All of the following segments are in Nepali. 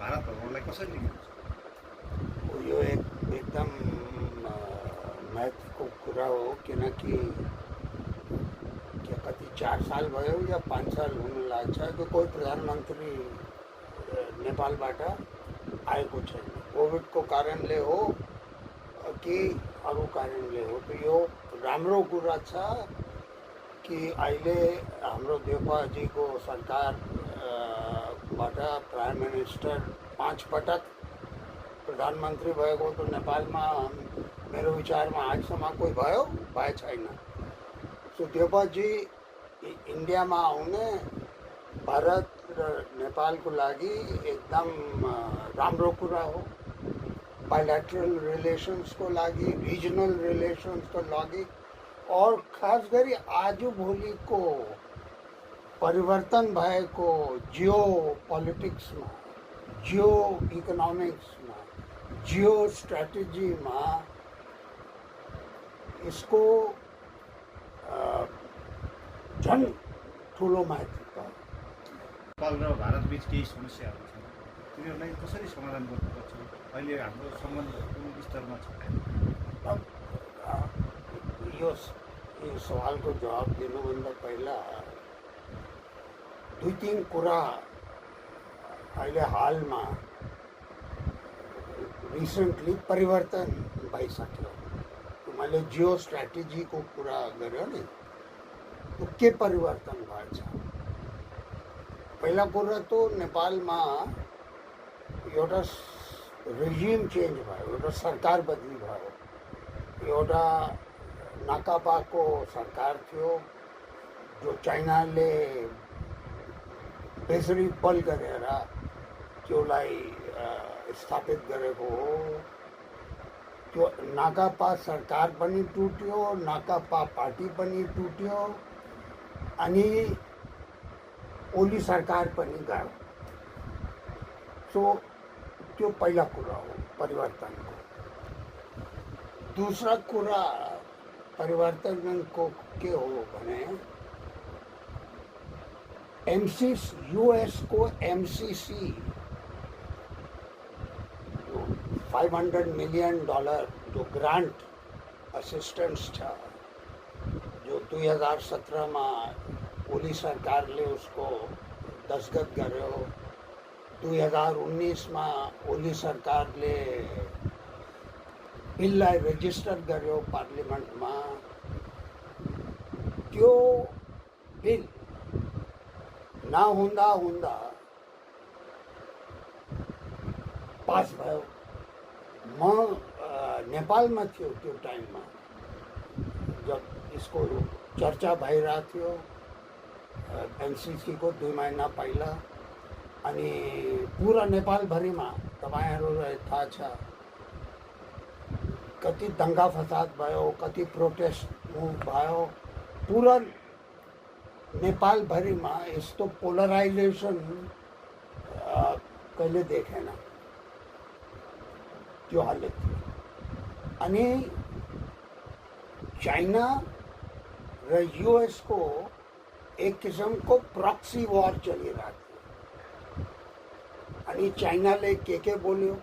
भारतहरूलाई कसरी लिनुहुन्छ? यो एकदम महत्त्वको कुरा हो, किनकि कति 4 साल भयो या 5 साल हुन लाग्छ कि कोही प्रधानमन्त्री नेपालबाट आएको छैन। कोभिडको कारणले हो कि अरू कारणले हो। त यो राम्रो कुरा छ कि अहिले हाम्रो देउपाजीको सरकारबाट प्राइम मिनिस्टर 5 पटक प्रधानमन्त्री भएको त नेपालमा मेरो विचारमा आजसम्म कोही भए छैन। सो देउपाजी इन्डियामा आउने भारत र नेपालको लागि एकदम राम्रो कुरा हो। बाइलेटरल रिलेसन्सको लागि, रिजनल रिलेसन्सको लागि, और खास गरी आजभोलिको परिवर्तन भएको जियो पोलिटिक्समा, जियो इकोनोमिक्समा, जियो स्ट्र्याटेजीमा यसको झन् ठुलो महत्त्व छ। नेपाल र भारतबीच केही समस्याहरू छन्, तिनीहरूलाई कसरी समाधान गर्नुपर्छ? अहिले हाम्रो सम्बन्ध कुन स्तरमा छ? अब यो सवालको जवाब दिनुभन्दा पहिला 2-3 कुरा अहिले हालमा रिसेन्टली परिवर्तन भइसक्यो। मैले जियो स्ट्र्याटेजीको कुरा गर्यो नि, तो के परिवर्तन भएछ? पहिला कुरा त नेपालमा एउटा रेजिम चेन्ज भयो, एउटा सरकार बदली भयो। एउटा नाकापाको सरकार थियो जो चाइनाले बेसरी बल गरेर त्यसलाई स्थापित गरेको हो। त्यो नाकापा सरकार पनि टुट्यो, नाकापा पार्टी पनि टुट्यो, अनि ओली सरकार पनि गयो। सो त्यो पहिला कुरा हो परिवर्तनको। दूसरा कुरा परिवर्तनको के हो भने यूएस को एमसीसी $500 मिलियन जो ग्रांट असिस्टेंस था, जो 2017 में ओली सरकारले उसको दस्तखत गर्यो। 2019 में ओली सरकारले बिललाई रजिस्टर गर्यो पार्लिमेन्टमा। त्यो बिल नहुँदा पास भयो। म नेपालमा थियो त्यो टाइममा जब इसको चर्चा भइरहेको थियो एनसीसी को 2 महीना पहिला। अनि पूरा नेपालभरिमा तपाईहरुलाई थाहा छ कति दंगा फसाद भयो, कति प्रोटेस्ट मुभ भयो। पूरा नेपालभरिमा यस्तो पोलराइजेसन कहिले देखेन, त्यो हालत थियो। अनि चाइना र यूएस को एक किसिमको प्रॉक्सी वॉर चलिरहेको थियो। अनि चाइनाले के बोल्यो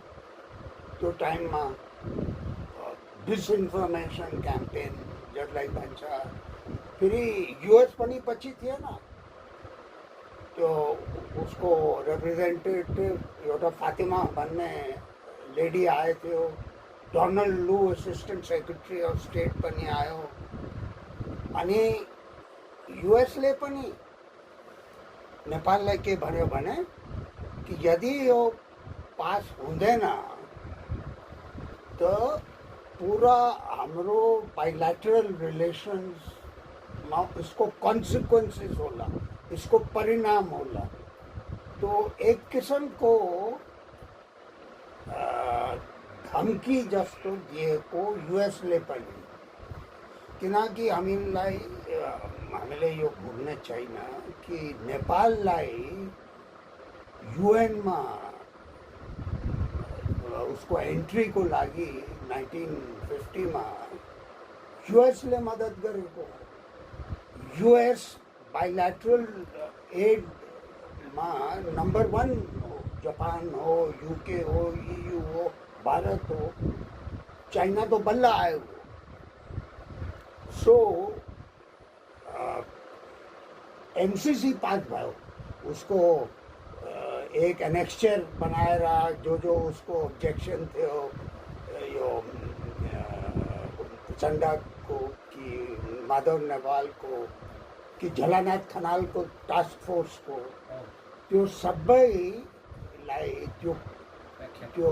त्यो टाइममा डिसइन्फर्मेसन क्याम्पेन जसलाई भन्छ। फेरि यूएस पनि पछि थिएन, त्यो उसको रिप्रेजेन्टेटिभ एउटा फातिमा भन्ने लेडी आए थियो। डोनाल्ड लू असिस्टेन्ट सेक्रेटरी अफ स्टेट पनि आयो। अनि यूएसले पनि नेपाललाई के भन्यो भने कि यदि यो पास हुँदैन तो पूरा हाम्रो बाइलेटरल रिलेशंस में इसको कॉन्सिक्वेंसेस होला, इसको परिणाम होला। तो एक किस्म को धम्की जस्तो दिएको यूएसले पनि, किनकि हामीले यो भुल्ने छैन कि नेपाललाई यूएन में उसको एंट्री को लागि 1950 में यूएसले मदद गरेको। यूएस बाइलेटरल एड में नंबर 1 जापान हो, यूके हो, EU हो, भारत हो, चाइना तो बल्ला आयो। सो MCC पास भयो, उसको एक एनेक्चर बनाए रहा, जो जो उसको ऑब्जेक्शन थे यो चंडा को कि माधव नेवाल को कि झलानाथ खनाल को टास्क फोर्स को त्यो सबै त्यो त्यो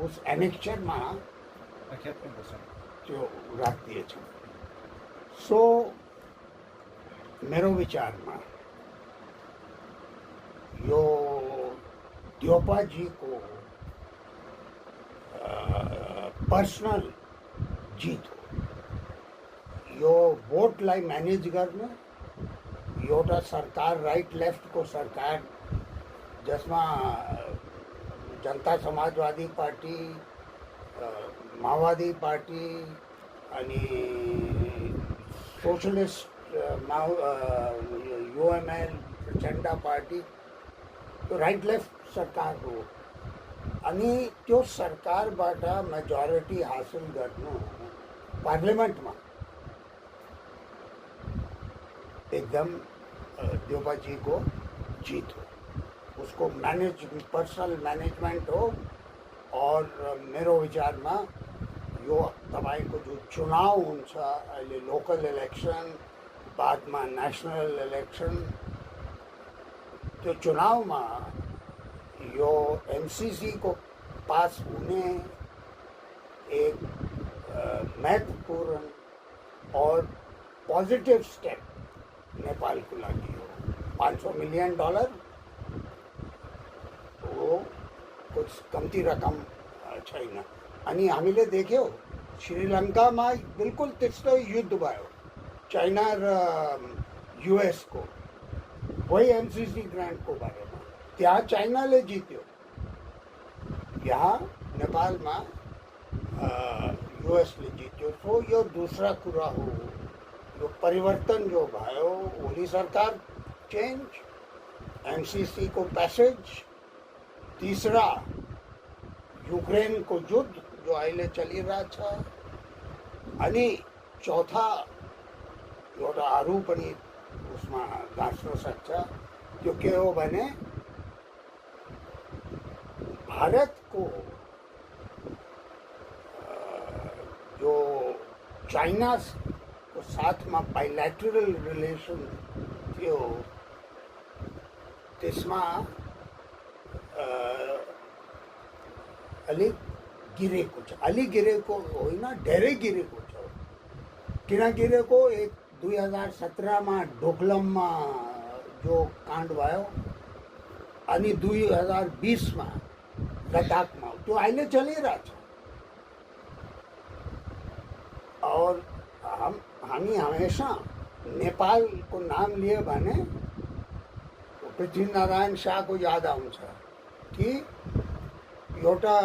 उस एनेक्चरमा व्याख्यात पनि गर्छन्। त्यो राखिदिएछ। सो मेरो विचारमा यो द्योपाजीको पर्सनल जित हो। यो भोटलाई म्यानेज गर्ने एउटा सरकार, राइट लेफ्टको सरकार, जसमा जनता समाजवादी पार्टी, माओवादी पार्टी अनि सोशलिस्ट UML, प्रचण्ड पार्टी, त्यो राइट लेफ्ट सरकार हो। अनि त्यो सरकारबाट मेजोरिटी हासिल गर्नु पार्लियामेन्टमा एकदम द्योपाजीको जीत हो। उसको पर्सनल मैनेजमेंट हो। और मेरो विचारमा यो तपाईको जो चुनाव हुन्छ अहिले, लोकल इलेक्सन बादमा नेशनल इलेक्सन, त्यो चुनावमा यो MCC को पास हुने एक महत्वपूर्ण और पॉजिटिव स्टेप नेपालको लागि हो। $500 मिलियन वो कुछ कम्ती रकम छैन। अनि हामीले देख्यौ श्रीलङ्कामा बिल्कुल त्यस्तो युद्ध भयो चाइना र US को, वही MCC ग्रान्टको बारेमा। त्यहाँ चाइनाले जित्यो, यहाँ नेपालमा US ले जित्यो। सो यो दूसरा कुरा हो। यो परिवर्तन जो भयो, ओली सरकार चेन्ज, MCC को पैसेज, तीसरा यूक्रेन को युद्ध जो अहिले चलिरहेछ, अनि चौथा एउटा अरू पनि उसमा गाँच्न सक्छ। त्यो के हो भने भारत को जो चाइना को साथ में बाइलेटरल रिलेशन थियो, त्यसमा अलि गिरेको छ। अलि गिरेको होइन, धेरै गिरेको छ। किन गिरेको? एक 2017 मा डोकलममा जो काण्ड भयो, अनि 2020 मा लद्दाखमा, त्यो अहिले चलिरहेछ। और हामी हमेशा नेपाल को नाम लिए भने पृथ्वीनारायण शाह को याद आउँछ कि एउटा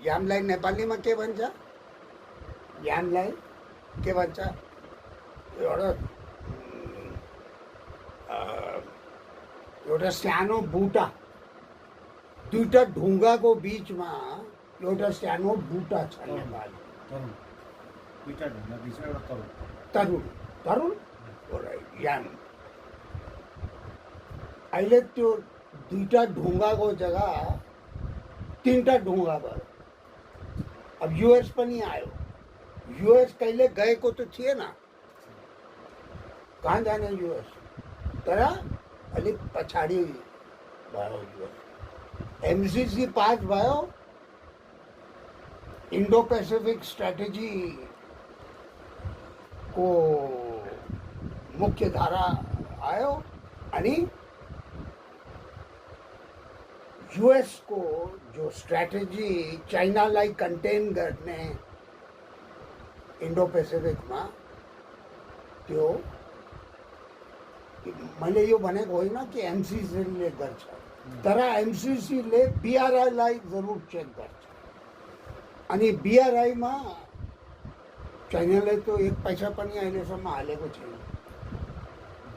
यामलाई नेपालीमा के भन्छ? यामलाई के भन्छ? एउटा सानो बुटा, दुईटा ढुङ्गाको बीचमा एउटा सानो बुटा छ नेपाल। तरुण, दुईटा ढुङ्गा बीचमा एउटा तरुण। तरुण तरुण राइट, याम। अहिले त्यो दुईटा ढुङ्गाको जग्गा तीनटा ढुङ्गा भयो। अब US पनि आयो। US कहिले गएको त थिएन, कहाँ जाने US, तर अलिक पछाडि भयो US। MCC पास भयो, इंडो पैसिफिक स्ट्रेटेजी को मुख्य धारा आयो, अनि US को जो स्ट्रेटेजी चाइनालाई कंटेन गर्ने इंडो पैसिफिकमा, त्यो मैले यो भनेको होइन कि MCC ले गर्छ, तर MCC ले BRI लाई जरुर चेक गर्छ। अनि BRI मा चाइनाले तो एक पैसा पनि अहिलेसम्म हालेको छैन।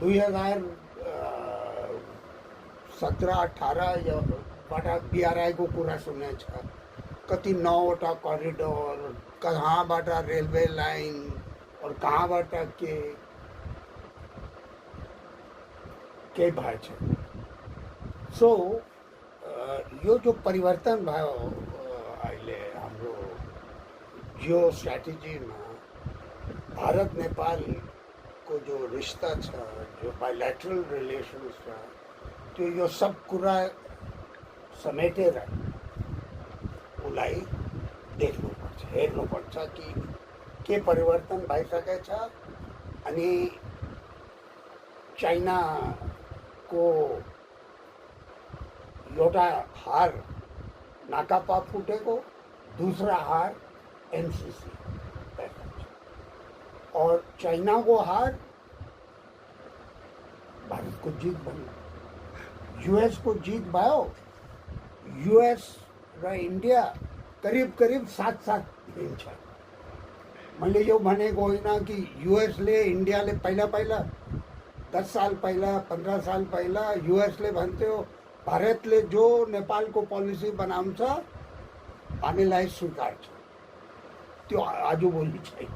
2017-18 BRI को कुरा सुने छ कति 9वटा करिडोर कहाँबाट रेलवे लाइन और कहाँबाट के भएछ सो यो जो परिवर्तन भयो अहिले हाम्रो जियो स्ट्र्याटेजीमा भारत नेपाल को जो रिश्ता छ जो बायलैटरल रिलेशन्स छ त्यो यो सब कुरा समेटेर उसलाई देख्नुपर्छ हेर्नुपर्छ कि के परिवर्तन भइसकेछ अनि चाइनाको एउटा हार नाकापा फुटेको दूसरा हार एनसीसी और चाइना को हार भारत को जीत बन्यो यूएस को जीत भयो यूएस र इंडिया करीब करीब साथ साथ हिँड्छ मैले यो भनेको होइन कि यूएसले इन्डियाले पहिला 10 साल पहिला 15 साल पहिला यूएसले भन्थ्यो भारतले जो नेपालको पोलिसी बनाउँछ हामीलाई स्वीकार्छ त्यो आजभोलि छैन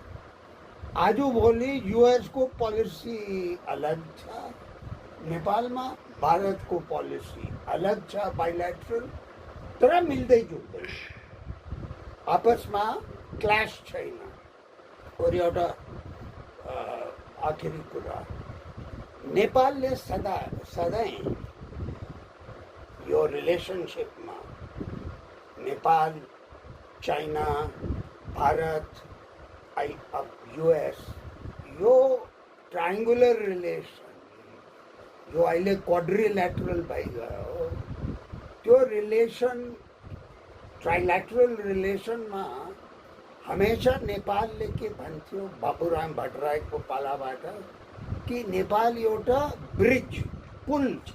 आजभोलि यूएस को पॉलिसी अलग छ नेपालमा भारत को पॉलिसी अलग छ बायलैटरल तर मिल्दै जुल्दै आपसमा क्ल्याश छैन और एउटा आखिरी कुरा नेपालले सधैँ यो रिलेशनशिपमा नेपाल चाइना भारत यूएस यो ट्रायंगुलर रिलेशन जो अहिले क्वाड्रिलैटरल भइगयो त्यो रिलेशन ट्राइलैटरल रिलेशनमा हमेशा नेपालले के भन्थ्यो बाबुराम भट्टराईको पालाबाट कि नेपाल एउटा ब्रिज पुल छ